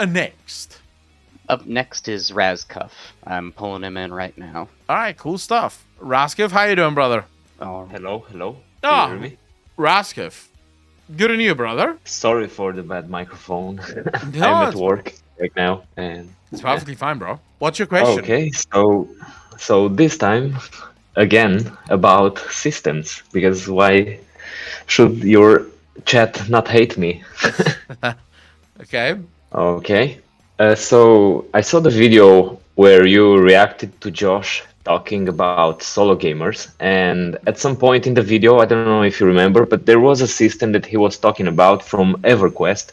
next? Up next is Razcuff. I'm pulling him in right now. All right, cool stuff. Raskiv, how you doing, brother? Oh, Hello. Can you hear me? Raskiv. Good on you, brother. Sorry for the bad microphone. No, I'm at it's work right now, and It's perfectly fine, bro. What's your question? okay. So this time again about systems, because why should your chat not hate me? Okay. Okay. So I saw the video where you reacted to Josh talking about solo gamers, and at some point in the video, I don't know if you remember, but there was a system that he was talking about from EverQuest,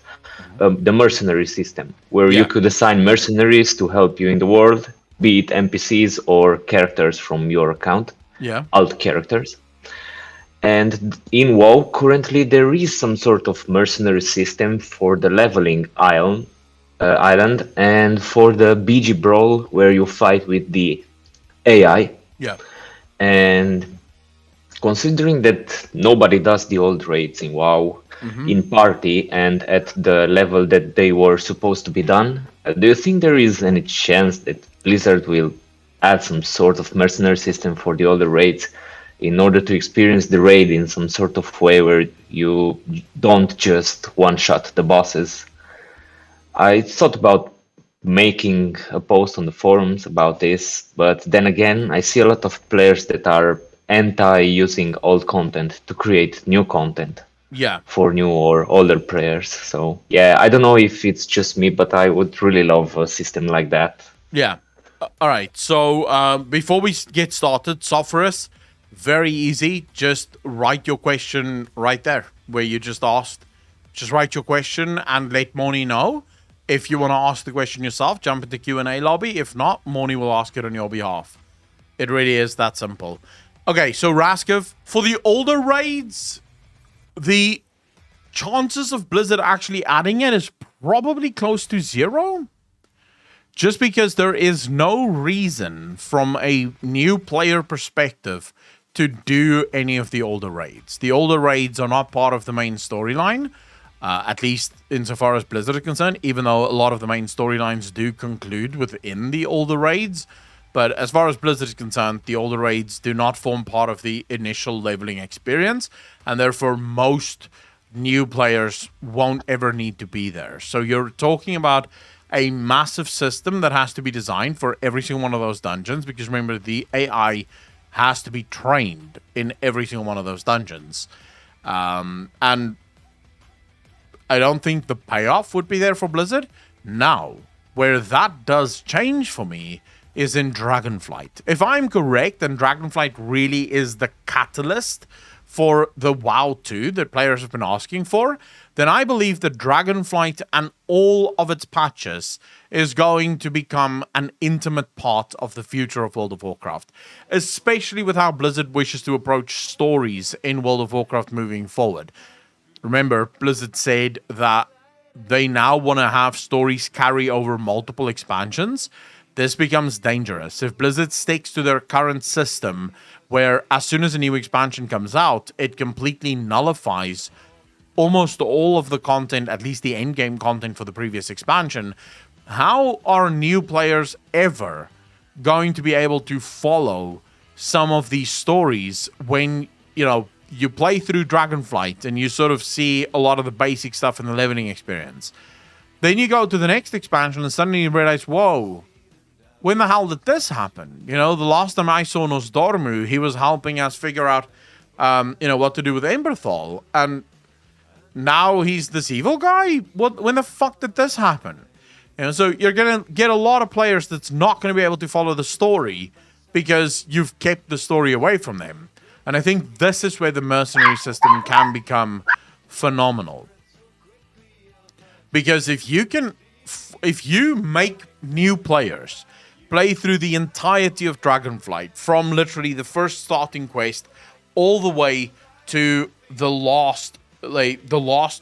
the mercenary system, where you Yeah. could assign mercenaries to help you in the world, be it NPCs or characters from your account, Yeah. alt characters. And in WoW, currently there is some sort of mercenary system for the leveling island and for the BG Brawl, where you fight with the AI. Yeah. And considering that nobody does the old raids in WoW in party and at the level that they were supposed to be done, do you think there is any chance that Blizzard will add some sort of mercenary system for the older raids in order to experience the raid in some sort of way where you don't just one-shot the bosses? I thought about making a post on the forums about this, but then again, I see a lot of players that are anti using old content to create new content Yeah. for new or older players. So, yeah, I don't know if it's just me, but I would really love a system like that. Yeah. All right. So before we get started, Sophorus, very easy. Just write your question right there where you just asked. Just write your question and let Moni know. If you want to ask the question yourself, jump into Q&A lobby. If not, Moni will ask it on your behalf. It really is that simple. Okay, so Raskov, for the older raids, the chances of Blizzard actually adding it is probably close to zero. Just because there is no reason from a new player perspective to do any of the older raids. The older raids are not part of the main storyline, at least insofar as Blizzard is concerned, even though a lot of the main storylines do conclude within the older raids. But as far as Blizzard is concerned, the older raids do not form part of the initial leveling experience, and therefore most new players won't ever need to be there. So you're talking about a massive system that has to be designed for every single one of those dungeons, because remember, the AI has to be trained in every single one of those dungeons. And I don't think the payoff would be there for Blizzard. Now, where that does change for me is in Dragonflight. If I'm correct, then Dragonflight really is the catalyst for the WoW 2 that players have been asking for, then I believe that Dragonflight and all of its patches is going to become an intimate part of the future of World of Warcraft, especially with how Blizzard wishes to approach stories in World of Warcraft moving forward. Remember, Blizzard said that they now want to have stories carry over multiple expansions. This becomes dangerous. If Blizzard sticks to their current system, where as soon as a new expansion comes out, it completely nullifies almost all of the content, at least the endgame content for the previous expansion, how are new players ever going to be able to follow some of these stories when, you play through Dragonflight and you sort of see a lot of the basic stuff in the leveling experience? Then you go to the next expansion and suddenly you realize, whoa, when the hell did this happen? The last time I saw Nosdormu, he was helping us figure out, what to do with Emberthal. And now he's this evil guy? When the fuck did this happen? So you're going to get a lot of players that's not going to be able to follow the story because you've kept the story away from them. And I think this is where the mercenary system can become phenomenal. Because if you make new players play through the entirety of Dragonflight, from literally the first starting quest all the way to the last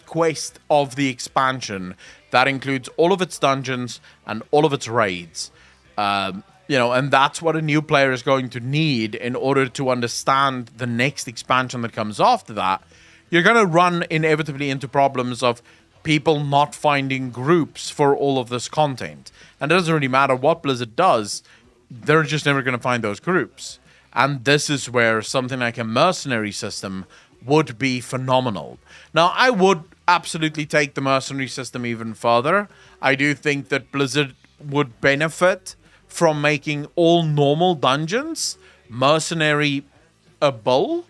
quest of the expansion, that includes all of its dungeons and all of its raids. And that's what a new player is going to need in order to understand the next expansion that comes after that. You're going to run inevitably into problems of people not finding groups for all of this content. And it doesn't really matter what Blizzard does, they're just never going to find those groups. And this is where something like a mercenary system would be phenomenal. Now, I would absolutely take the mercenary system even further. I do think that Blizzard would benefit from making all normal dungeons mercenary-able,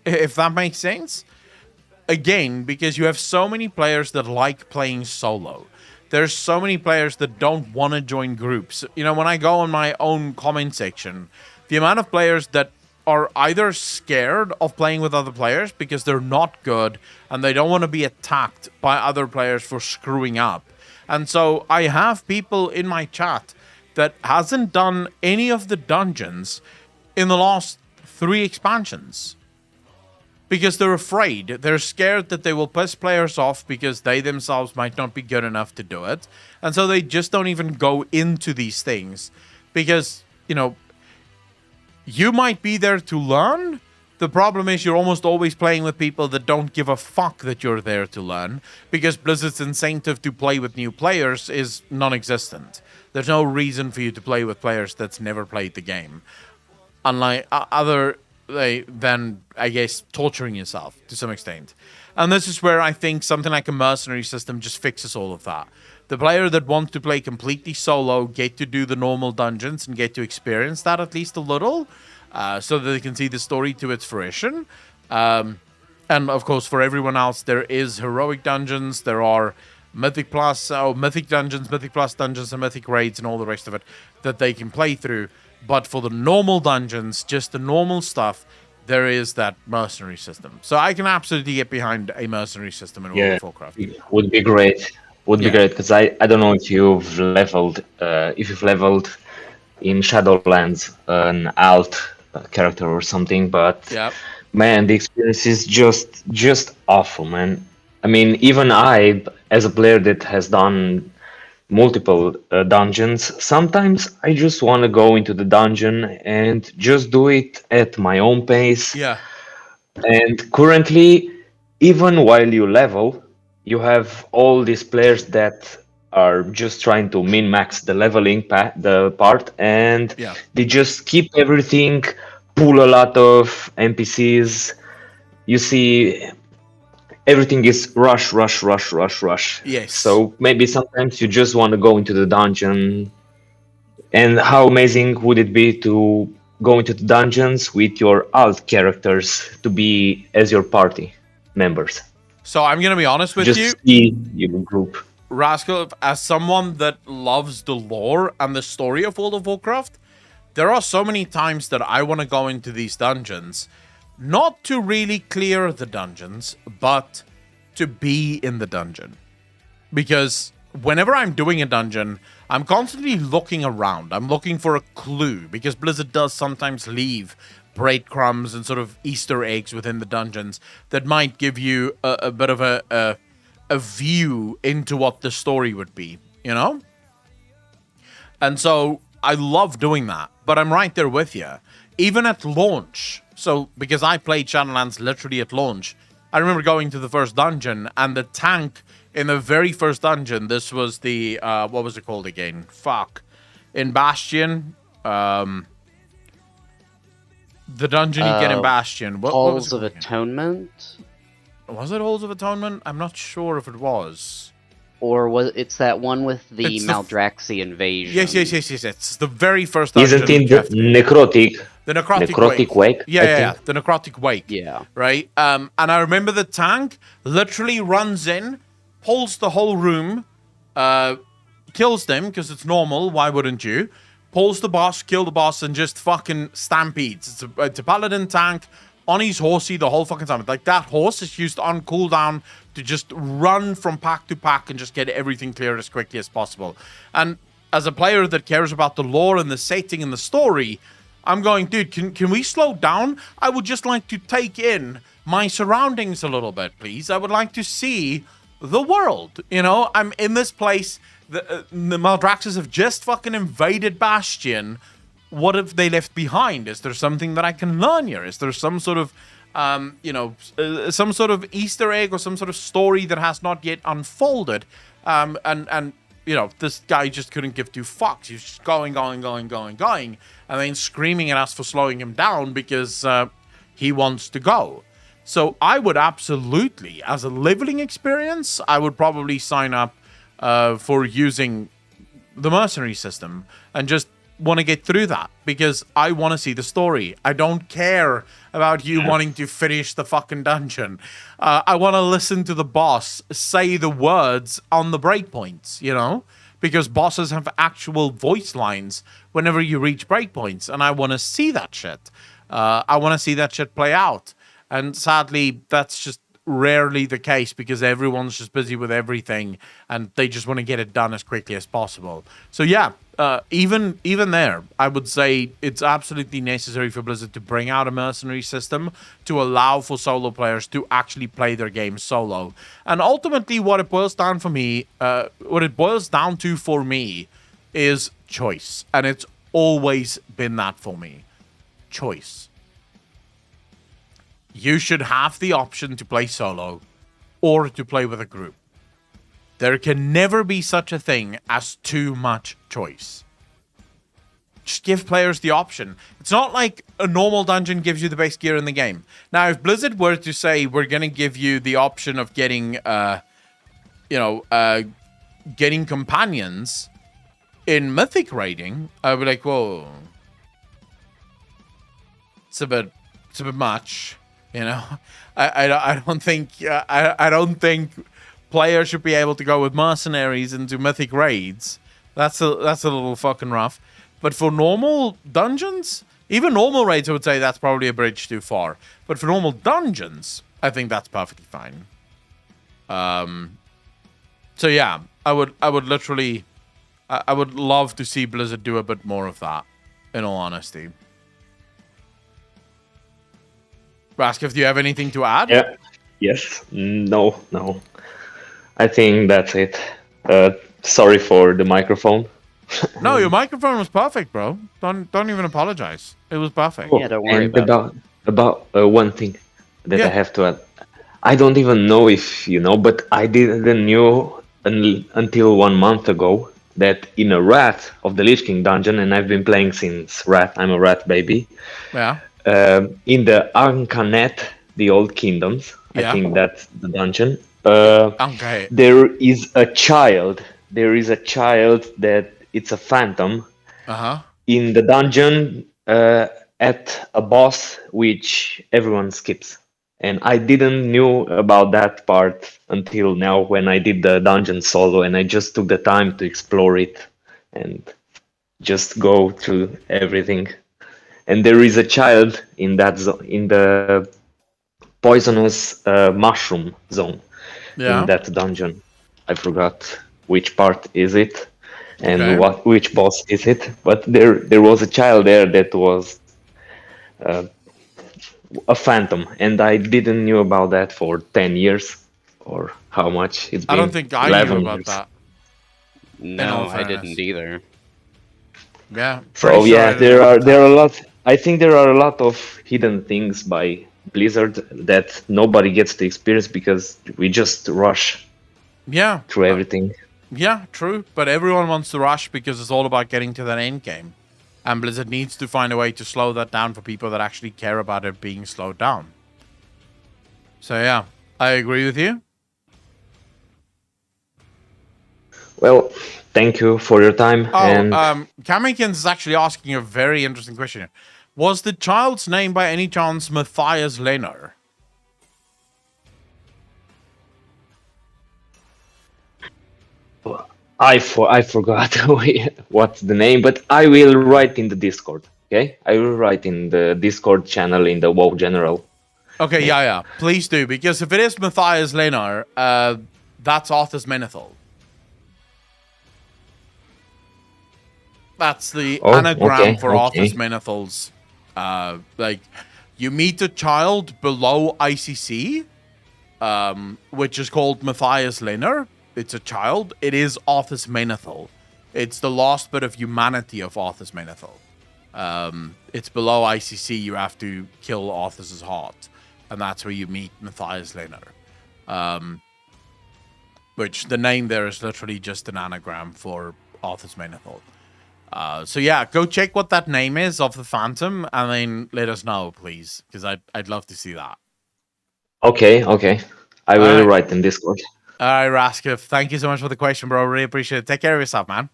if that makes sense. Again, because you have so many players that like playing solo. There's so many players that don't want to join groups. You know, when I go on my own comment section, the amount of players that are either scared of playing with other players because they're not good and they don't want to be attacked by other players for screwing up. And so I have people in my chat that hasn't done any of the dungeons in the last 3 expansions. Because they're afraid. They're scared that they will piss players off because they themselves might not be good enough to do it. And so they just don't even go into these things. Because, you know, you might be there to learn. The problem is you're almost always playing with people that don't give a fuck that you're there to learn. Because Blizzard's incentive to play with new players is non-existent. There's no reason for you to play with players that's never played the game. Unlike than, I guess, torturing yourself to some extent. And this is where I think something like a mercenary system just fixes all of that. The player that wants to play completely solo get to do the normal dungeons and get to experience that at least a little, so that they can see the story to its fruition. And of course, for everyone else, there is heroic dungeons, there are Mythic Plus, Mythic dungeons, Mythic Plus dungeons, and Mythic raids, and all the rest of it that they can play through. But for the normal dungeons, just the normal stuff, there is that mercenary system. So I can absolutely get behind a mercenary system in World of Warcraft. Would be great. Would be great, because I don't know if you've leveled in Shadowlands an alt character or something, but man, the experience is just awful, man. I mean, even I, as a player that has done multiple dungeons, sometimes I just want to go into the dungeon and just do it at my own pace. Yeah. And currently, even while you level, you have all these players that are just trying to min-max the leveling part, and they just keep everything, pull a lot of NPCs. You see, everything is rush. Yes. So maybe sometimes you just want to go into the dungeon. And how amazing would it be to go into the dungeons with your alt characters to be as your party members? So I'm going to be honest with just see your group. Rascal, as someone that loves the lore and the story of World of Warcraft, there are so many times that I want to go into these dungeons, not to really clear the dungeons, but to be in the dungeon. Because whenever I'm doing a dungeon, I'm constantly looking around. I'm looking for a clue, because Blizzard does sometimes leave breadcrumbs and sort of Easter eggs within the dungeons that might give you a bit of a view into what the story would be, you know? And so I love doing that, but I'm right there with you. Even at launch, so because I played Shadowlands literally at launch, I remember going to the first dungeon, and the tank in the very first dungeon, this was the, what was it called again? In Bastion, the dungeon you get in Bastion. What Halls was it of Atonement? Was it Halls of Atonement? I'm not sure if it was. Or it's that one with the It's Maldraxxi invasion? Yes. It's the very first dungeon. Isn't it the Necrotic? The Necrotic Wake? Yeah. The Necrotic Wake. Yeah. Right? And I remember the tank literally runs in, pulls the whole room, kills them, because it's normal, why wouldn't you? Pulls the boss, kill the boss, and just fucking stampedes. It's a paladin tank on his horsey the whole fucking time. Like, that horse is used on cooldown to just run from pack to pack and just get everything cleared as quickly as possible. And as a player that cares about the lore and the setting and the story, I'm going, dude, can we slow down? I would just like to take in my surroundings a little bit, please. I would like to see the world. You know, I'm in this place. The Maldraxxis have just fucking invaded Bastion. What have they left behind? Is there something that I can learn here? Is there some sort of some sort of Easter egg or some sort of story that has not yet unfolded. And this guy just couldn't give two fucks. He was just going, and then screaming at us for slowing him down because he wants to go. So I would absolutely, as a leveling experience, I would probably sign up for using the mercenary system and just want to get through that because I want to see the story. I don't care about you wanting to finish the fucking dungeon. I want to listen to the boss say the words on the breakpoints, because bosses have actual voice lines whenever you reach breakpoints, and I want to see that shit. I want to see that shit play out. And sadly, that's just rarely the case because everyone's just busy with everything and they just want to get it done as quickly as possible. So yeah, even there, I would say it's absolutely necessary for Blizzard to bring out a mercenary system to allow for solo players to actually play their game solo. And ultimately, what it boils down to for me is choice. And it's always been that for me. Choice. You should have the option to play solo or to play with a group. There can never be such a thing as too much choice. Just give players the option. It's not like a normal dungeon gives you the best gear in the game. Now, if Blizzard were to say, we're going to give you the option of getting, getting companions in Mythic raiding, I'd be like, whoa. It's a bit much. I don't think I don't think players should be able to go with mercenaries into mythic raids. That's a little fucking rough. But for normal dungeons, even normal raids, I would say that's probably a bridge too far. But for normal dungeons, I think that's perfectly fine. So yeah, I would literally, I would love to see Blizzard do a bit more of that. In all honesty. Raskif, do you have anything to add? Yeah. Yes. No. I think that's it. Sorry for the microphone. No, your microphone was perfect, bro. Don't even apologize. It was perfect. Yeah, don't worry about one thing that I have to add. I don't even know if you know, but I didn't know until 1 month ago that in a Wrath of the Lich King dungeon, and I've been playing since Wrath. I'm a Wrath baby. Yeah. In the Ankanet, the Old Kingdoms, I think that's the dungeon. Okay. There is a child. There is a child that it's a phantom. In the dungeon at a boss which everyone skips. And I didn't knew about that part until now when I did the dungeon solo, and I just took the time to explore it and just go through everything. And there is a child in that in the poisonous mushroom zone in that dungeon. I forgot which part is it and which boss is it, but there was a child there that was a phantom, and I didn't knew about that for 10 years or how much it's been. I don't think I knew about years. That. No, I didn't either. Yeah. So yeah, there are a lot. I think there are a lot of hidden things by Blizzard that nobody gets to experience because we just rush. Through everything. Yeah, true. But everyone wants to rush because it's all about getting to that end game. And Blizzard needs to find a way to slow that down for people that actually care about it being slowed down. So yeah, I agree with you. Well, thank you for your time. Kamikins is actually asking a very interesting question here. Was the child's name by any chance Matthias Lehner? I forgot what's the name, but I will write in the Discord. Okay, I will write in the Discord channel in the WoW General. Okay, yeah. Please do, because if it is Matthias Lehner, that's Arthas Menethil. That's the anagram for Arthas Menethil's. You meet a child below ICC, which is called Matthias Lehner. It's a child. It is Arthas Menethil. It's the last bit of humanity of Arthas Menethil. It's below ICC. You have to kill Arthas's heart. and that's where you meet Matthias Lehner. Which the name there is literally just an anagram for Arthas Menethil. So yeah, go check what that name is of the Phantom, and then let us know, please, because I'd love to see that. Okay. I will Alright. write in Discord. All right, Raskif, thank you so much for the question, bro. Really appreciate it. Take care of yourself, man.